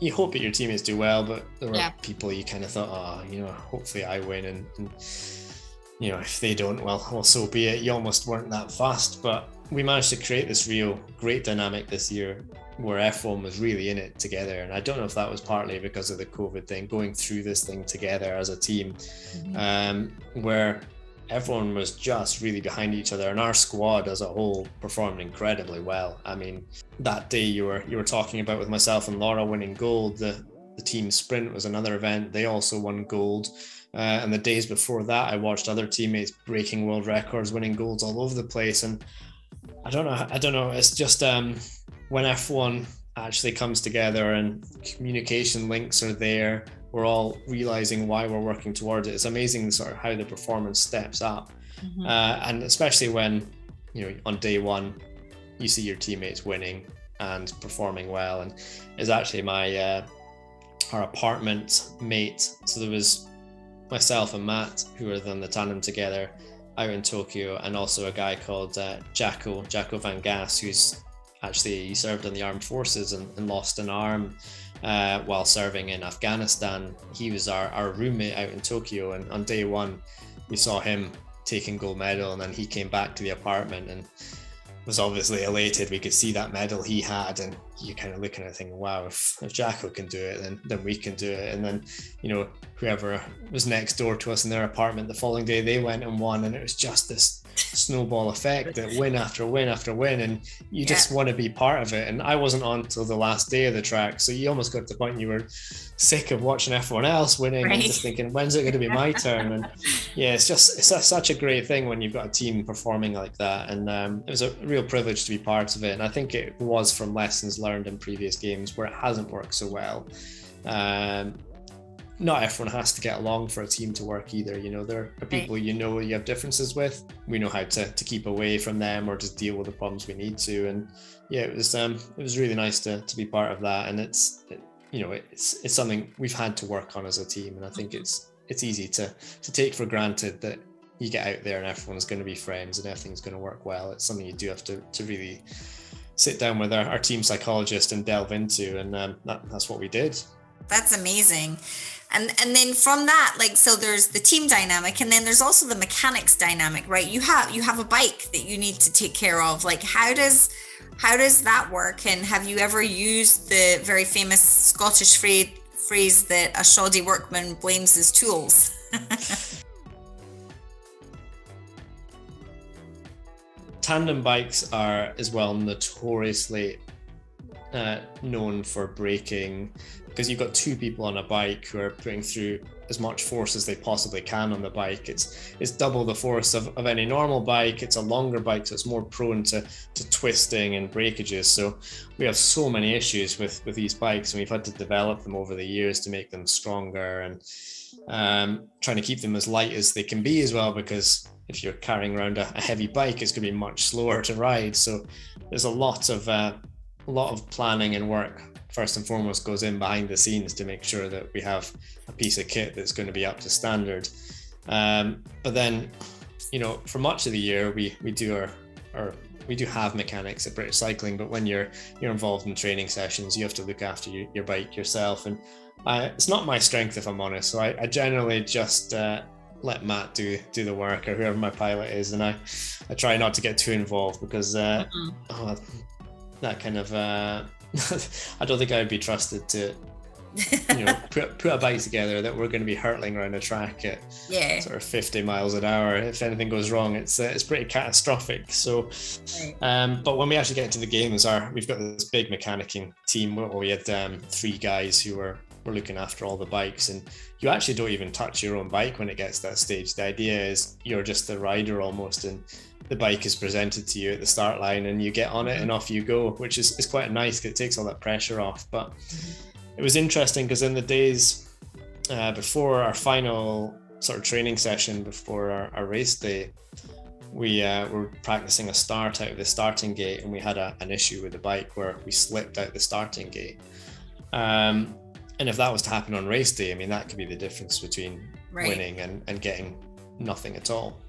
you hope that your teammates do well. But there were people you kind of thought, hopefully I win, and if they don't, well, so be it. You almost weren't that fast, but we managed to create this real great dynamic this year where everyone was really in it together. And I don't know if that was partly because of the COVID thing, going through this thing together as a team, where everyone was just really behind each other, and our squad as a whole performed incredibly well. I mean, that day you were talking about with myself and Laura winning gold, the team sprint was another event. They also won gold. And the days before that, I watched other teammates breaking world records, winning golds all over the place. And I don't know. It's just when F1 actually comes together and communication links are there, we're all realizing why we're working towards it. It's amazing sort of how the performance steps up. And especially when, on day one, you see your teammates winning and performing well. And it's actually our apartment mate. So there was myself and Matt, who were then the tandem together out in Tokyo, and also a guy called Jacko Van Gass, who's actually, he served in the armed forces and lost an arm while serving in Afghanistan. He was our roommate out in Tokyo, and on day one we saw him taking gold medal, and then he came back to the apartment and was obviously elated. We could see that medal he had, and you kind of looking at it thinking, wow, if Jacko can do it, then we can do it. And then, whoever was next door to us in their apartment the following day, they went and won, and it was just this snowball effect, that win after win after win, and you just want to be part of it. And I wasn't on till the last day of the track, so you almost got to the point you were sick of watching everyone else winning, and just thinking, when's it going to be my turn? And it's such a great thing when you've got a team performing like that. And it was a real privilege to be part of it, and I think it was from lessons learned in previous games where it hasn't worked so well. Not everyone has to get along for a team to work either. There are people you have differences with. We know how to keep away from them or just deal with the problems we need to. And it was really nice to be part of that. And it's something we've had to work on as a team. And I think it's easy to take for granted that you get out there and everyone's going to be friends and everything's going to work well. It's something you do have to really sit down with our team psychologist and delve into. And that's what we did. That's amazing. And then from that, so there's the team dynamic, and then there's also the mechanics dynamic, right? You have a bike that you need to take care of. How does that work? And have you ever used the very famous Scottish phrase that a shoddy workman blames his tools? tandem bikes are as well notoriously known for braking, because you've got two people on a bike who are putting through as much force as they possibly can on the bike. It's double the force of any normal bike. It's a longer bike, so it's more prone to twisting and breakages. So we have so many issues with these bikes, and we've had to develop them over the years to make them stronger, and trying to keep them as light as they can be as well, because if you're carrying around a heavy bike, it's going to be much slower to ride. So there's a lot of planning and work, first and foremost, goes in behind the scenes to make sure that we have a piece of kit that's going to be up to standard. But then, for much of the year, we do have mechanics at British Cycling, but when you're involved in training sessions, you have to look after your bike yourself. And it's not my strength, if I'm honest. So I generally just let Matt do the work, or whoever my pilot is, and I try not to get too involved, because that kind of I don't think I would be trusted to put a bike together that we're going to be hurtling around a track at sort of 50 miles an hour. If anything goes wrong, it's pretty catastrophic. So but when we actually get to the games, we've got this big mechanicking team where we had 3 guys who were looking after all the bikes, and you actually don't even touch your own bike when it gets to that stage. The idea is you're just the rider almost, and the bike is presented to you at the start line, and you get on it and off you go, which is quite nice, because it takes all that pressure off. But it was interesting, because in the days before our final sort of training session, before our race day, we were practicing a start out of the starting gate, and we had an issue with the bike where we slipped out the starting gate. And if that was to happen on race day, I mean, that could be the difference between winning and getting nothing at all.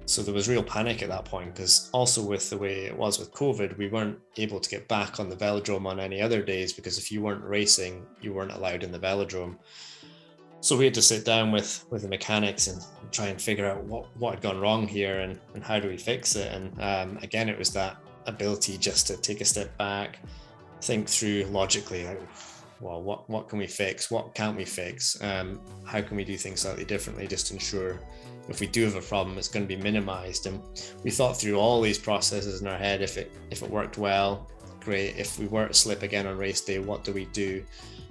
So there was real panic at that point, because also with the way it was with COVID, we weren't able to get back on the velodrome on any other days, because if you weren't racing, you weren't allowed in the velodrome. So we had to sit down with the mechanics and try and figure out what had gone wrong here, and how do we fix it. And again, it was that ability just to take a step back, think through logically, like, well, what can we fix? What can't we fix? How can we do things slightly differently, just to ensure if we do have a problem, it's going to be minimized. And we thought through all these processes in our head. If it worked well, great. If we were to slip again on race day, what do we do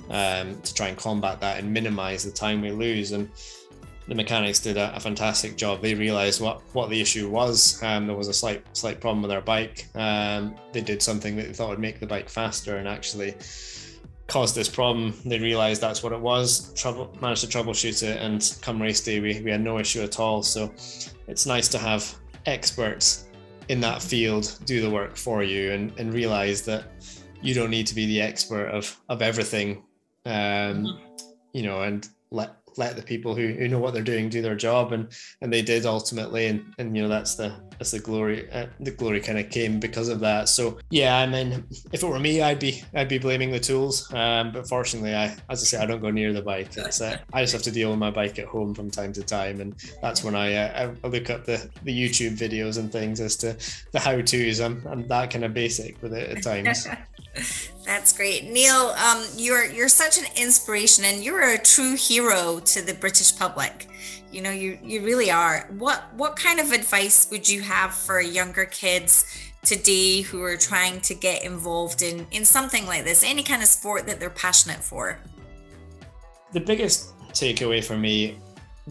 to try and combat that and minimize the time we lose? And the mechanics did a fantastic job. They realized what the issue was. There was a slight problem with our bike. They did something that they thought would make the bike faster, and actually caused this problem. They realized that's what it was, managed to troubleshoot it, and come race day we had no issue at all. So it's nice to have experts in that field do the work for you, and realize that you don't need to be the expert of everything, and let the people who know what they're doing do their job, and they did ultimately, and that's the glory. The glory kind of came because of that. So yeah, I mean, if it were me, I'd be blaming the tools, but fortunately, as I say, I don't go near the bike. I just have to deal with my bike at home from time to time, and that's when I look up the YouTube videos and things as to the how-tos. I'm that kind of basic with it at times. That's great. Neil, you're such an inspiration, and you're a true hero to the British public. You really are. What kind of advice would you have for younger kids today who are trying to get involved in something like this, any kind of sport that they're passionate for? The biggest takeaway for me,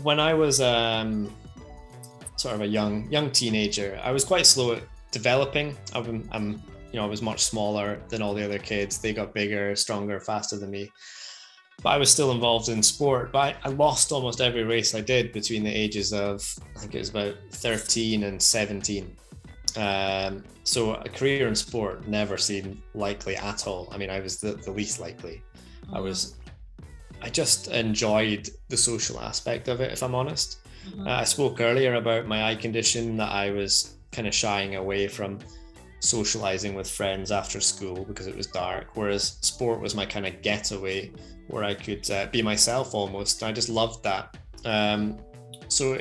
when I was sort of a young teenager, I was quite slow at developing. I was much smaller than all the other kids. They got bigger, stronger, faster than me. But I was still involved in sport. But I lost almost every race I did between the ages of, I think it was about 13 and 17. So a career in sport never seemed likely at all. I mean, I was the least likely. I just enjoyed the social aspect of it, if I'm honest. I spoke earlier about my eye condition, that I was kind of shying away from socializing with friends after school because it was dark, whereas sport was my kind of getaway where I could be myself almost. I just loved that. So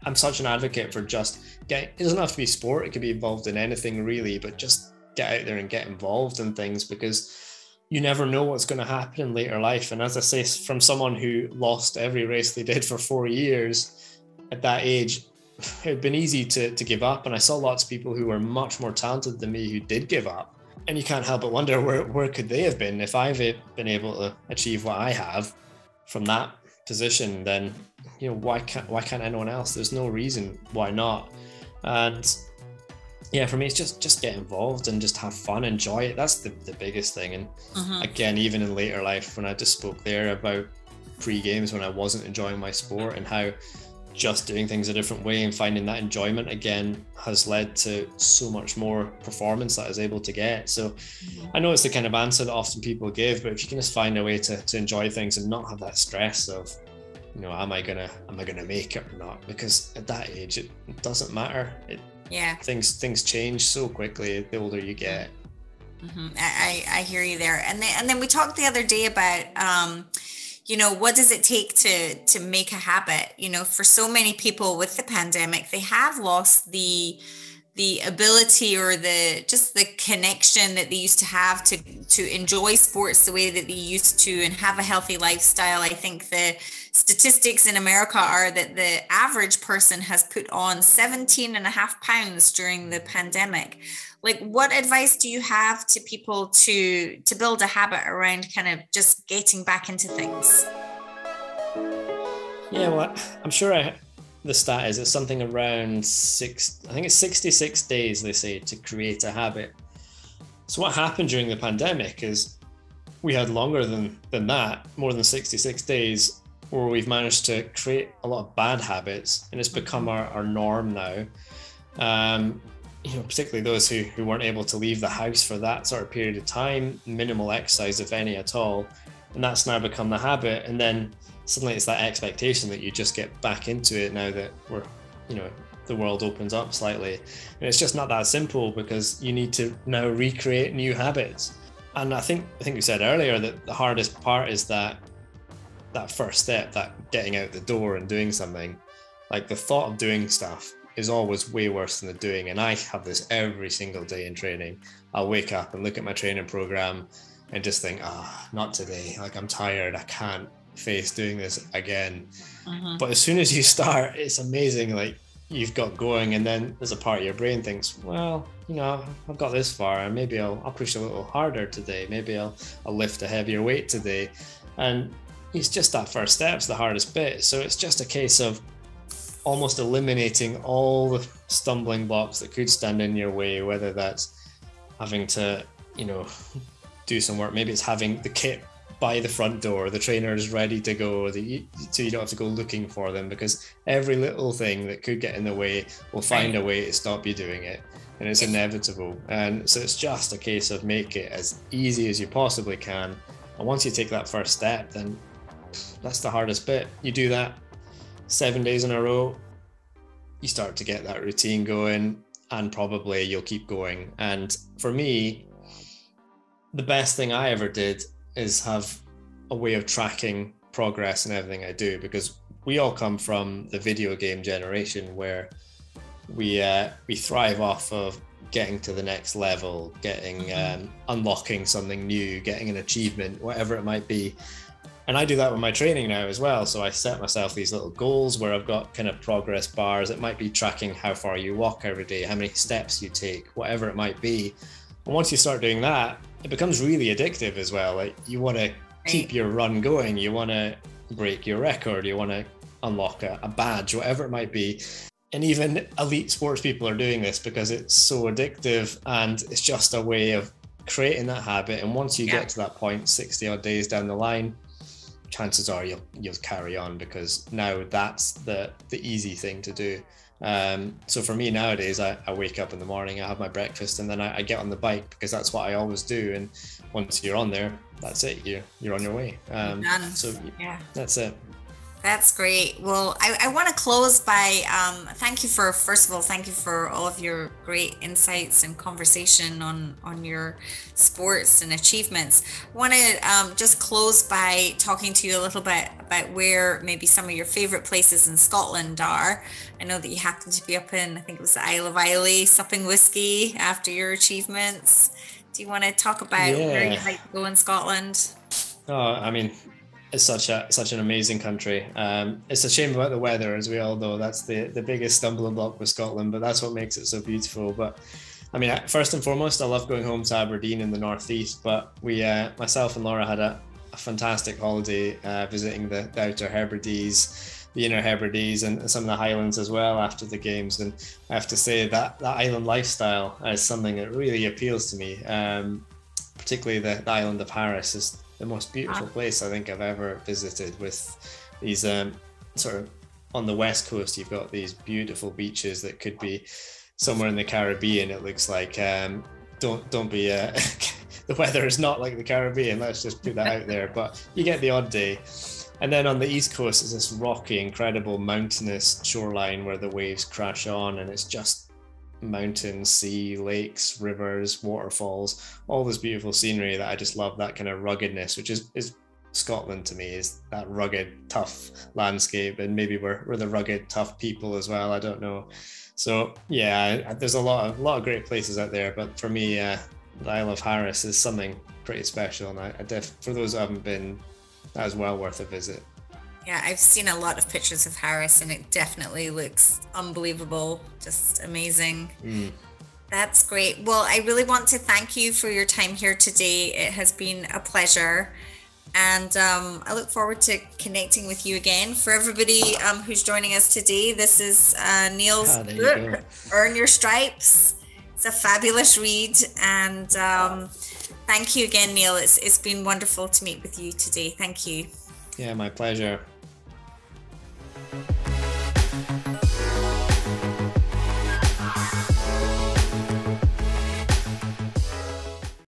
I'm such an advocate for it doesn't have to be sport, it could be involved in anything really, but just get out there and get involved in things, because you never know what's going to happen in later life. And as I say, from someone who lost every race they did for 4 years at that age, had been easy to give up. And I saw lots of people who were much more talented than me who did give up. And you can't help but wonder where could they have been if I've been able to achieve what I have from that position, then, you know, why can't anyone else? There's no reason why not. And yeah, for me, it's just get involved and just have fun, enjoy it. That's the biggest thing. And again, even in later life, when I just spoke there about pre-games, when I wasn't enjoying my sport, and how just doing things a different way and finding that enjoyment again has led to so much more performance that I was able to get. So I know it's the kind of answer that often people give, but if you can just find a way to enjoy things and not have that stress of, you know, am I gonna make it or not? Because at that age, it doesn't matter. Things change so quickly the older you get. I hear you there. And then we talked the other day about you know, what does it take to make a habit? You know, for so many people with the pandemic, they have lost the ability or the connection that they used to have to enjoy sports the way that they used to and have a healthy lifestyle. I think the statistics in America are that the average person has put on 17.5 pounds during the pandemic. Like, what advice do you have to people to build a habit around kind of just getting back into things? Yeah, well, I'm sure the stat is it's something around 66 days, they say, to create a habit. So what happened during the pandemic is we had longer than that, more than 66 days, where we've managed to create a lot of bad habits, and it's become our norm now. You know, particularly those who weren't able to leave the house for that sort of period of time, minimal exercise, if any at all. And that's now become the habit. And then suddenly it's that expectation that you just get back into it now that the world opens up slightly. And it's just not that simple, because you need to now recreate new habits. And I think we said earlier that the hardest part is that first step, that getting out the door and doing something. Like, the thought of doing stuff is always way worse than the doing. And I have this every single day in training. I'll wake up and look at my training program and just think, not today. Like, I'm tired. I can't face doing this again. But as soon as you start, it's amazing. Like, you've got going, and then there's a part of your brain thinks, well, you know, I've got this far, and maybe I'll push a little harder today. Maybe I'll lift a heavier weight today. And it's just that first step's the hardest bit. So it's just a case of almost eliminating all the stumbling blocks that could stand in your way, whether that's having to, you know, do some work. Maybe it's having the kit by the front door, the trainer is ready to go, so you don't have to go looking for them, because every little thing that could get in the way will find a way to stop you doing it, and it's inevitable. And so it's just a case of make it as easy as you possibly can. And once you take that first step, then that's the hardest bit. You do that 7 days in a row, you start to get that routine going, and probably you'll keep going. And for me, the best thing I ever did is have a way of tracking progress in everything I do, because we all come from the video game generation where we thrive off of getting to the next level, getting unlocking something new, getting an achievement, whatever it might be. And I do that with my training now as well. So I set myself these little goals where I've got kind of progress bars. It might be tracking how far you walk every day, how many steps you take, whatever it might be. And once you start doing that, it becomes really addictive as well. Like, you want to keep your run going. You want to break your record. You want to unlock a badge, whatever it might be. And even elite sports people are doing this because it's so addictive, and it's just a way of creating that habit. And once you get to that point, 60 odd days down the line, chances are you'll carry on, because now that's the easy thing to do. So for me nowadays, I wake up in the morning, I have my breakfast, and then I get on the bike, because that's what I always do. And once you're on there, that's it. You're on your way. So that's it. That's great. Well, I want to close by thank you for all of your great insights and conversation on your sports and achievements. I want to just close by talking to you a little bit about where maybe some of your favorite places in Scotland are. I know that you happen to be up in, I think it was the Isle of Islay, supping whiskey after your achievements. Do you want to talk about where you like to go in Scotland? Oh, I mean, It's such an amazing country. It's a shame about the weather, as we all know. That's the biggest stumbling block with Scotland, but that's what makes it so beautiful. But I mean, first and foremost, I love going home to Aberdeen in the northeast. But we, myself and Laura, had a fantastic holiday visiting the Outer Hebrides, the Inner Hebrides, and some of the Highlands as well after the games. And I have to say that island lifestyle is something that really appeals to me. Particularly the island of Harris is the most beautiful place I think I've ever visited, with these sort of on the west coast. You've got these beautiful beaches that could be somewhere in the Caribbean. It looks like don't be the weather is not like the Caribbean, let's just put that out there, but you get the odd day. And then on the east coast is this rocky, incredible mountainous shoreline where the waves crash on, and it's just mountains, sea, lakes, rivers, waterfalls, all this beautiful scenery that I just love. That kind of ruggedness, which is Scotland to me, is that rugged, tough landscape, and maybe we're the rugged, tough people as well. I don't know. So yeah, there's a lot of great places out there, but for me, the Isle of Harris is something pretty special, and for those who haven't been, that is well worth a visit. Yeah, I've seen a lot of pictures of Harris, and it definitely looks unbelievable, just amazing. That's great. Well, I really want to thank you for your time here today. It has been a pleasure, and I look forward to connecting with you again. For everybody who's joining us today, this is Neil's book, Earn Your Stripes. It's a fabulous read, and thank you again, Neil. It's been wonderful to meet with you today. Thank you. Yeah, my pleasure.